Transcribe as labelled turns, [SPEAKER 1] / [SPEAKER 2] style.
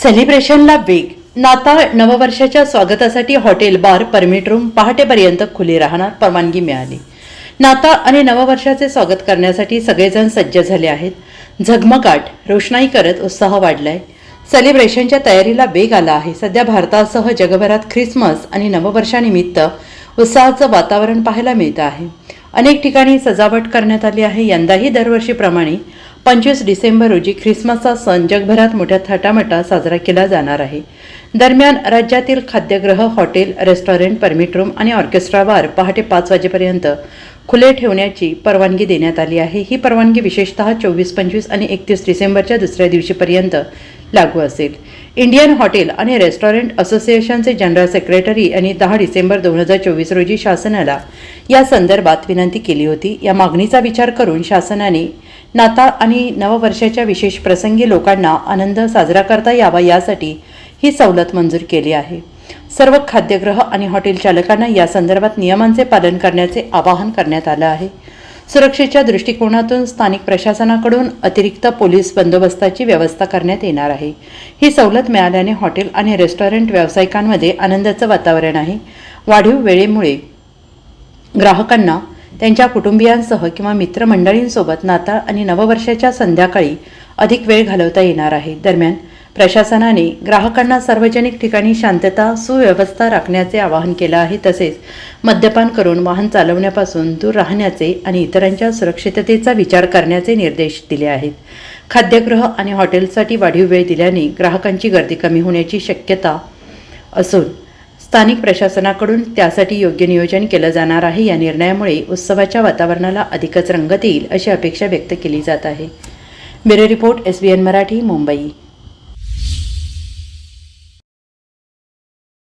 [SPEAKER 1] सेलिब्रेशनला वेग. नाताळ नववर्षाच्या स्वागतासाठी हॉटेल, बार, परमिट रूम पहाटेपर्यंत खुले राहणार, परवानगी मिळाली. नाताळ आणि नववर्षाचे स्वागत करण्यासाठी सगळेजण सज्ज झाले आहेत. झगमगाट, रोषणाई करत उत्साह वाढलाय. सेलिब्रेशनच्या तयारीला वेग आला आहे. सध्या भारतासह जगभरात ख्रिसमस आणि नववर्षानिमित्त उत्साहाचं वातावरण पाहायला मिळतं आहे. अनेक ठिकाणी सजावट करण्यात आली आहे. यंदाही दरवर्षीप्रमाणे 25 डिसेंबर रोजी ख्रिसमसचा सण जगभरात मोठ्या थाटामाटात साजरा केला जाणार आहे. दरम्यान राज्यातील खाद्यगृह, हॉटेल, रेस्टॉरंट, परमिट रूम आणि ऑर्केस्ट्रा बार पहाटे 5 वाजेपर्यंत खुले ठेवण्याची परवानगी देण्यात आली आहे. ही परवानगी विशेषतः 24, 25 आणि 31 डिसेंबरच्या दुसऱ्या दिवशीपर्यंत लागू असेल. इंडियन हॉटेल आणि रेस्टॉरंट असोसिएशनचे जनरल सेक्रेटरी यांनी 10 डिसेंबर 2024 रोजी शासनाला या संदर्भात विनंती केली होती. या मागणीचा विचार करून शासनाने नाताळ आणि नववर्षाच्या विशेष प्रसंगी लोकांना आनंद साजरा करता यावा यासाठी ही सवलत मंजूर केली आहे. सर्व खाद्यगृह आणि हॉटेल चालकांना या संदर्भात नियमांचे पालन करण्याचे आवाहन करण्यात आलं आहे. सुरक्षेच्या दृष्टिकोनातून स्थानिक प्रशासनाकडून अतिरिक्त पोलीस बंदोबस्ताची व्यवस्था करण्यात येणार आहे. ही सवलत मिळाल्याने हॉटेल आणि रेस्टॉरंट व्यावसायिकांमध्ये आनंदाचं वातावरण आहे. वाढीव वेळेमुळे ग्राहकांना त्यांच्या कुटुंबियांसह किंवा मित्रमंडळींसोबत नाताळ आणि नववर्षाच्या संध्याकाळी अधिक वेळ घालवता येणार आहे. दरम्यान प्रशासनाने ग्राहकांना सार्वजनिक ठिकाणी शांतता, सुव्यवस्था राखण्याचे आवाहन केलं आहे. तसेच मद्यपान करून वाहन चालवण्यापासून दूर राहण्याचे आणि इतरांच्या सुरक्षिततेचा विचार करण्याचे निर्देश दिले आहेत. खाद्यगृह आणि हॉटेलसाठी वाढीव वेळ दिल्याने ग्राहकांची गर्दी कमी होण्याची शक्यता असून स्थानिक प्रशासनाकडून त्यासाठी योग्य नियोजन केलं जाणार आहे. या निर्णयामुळे उत्सवाच्या वातावरणाला अधिकच रंगत येईल अशी अपेक्षा व्यक्त केली जात आहे. Bureau report, SBN Marathi, Mumbai.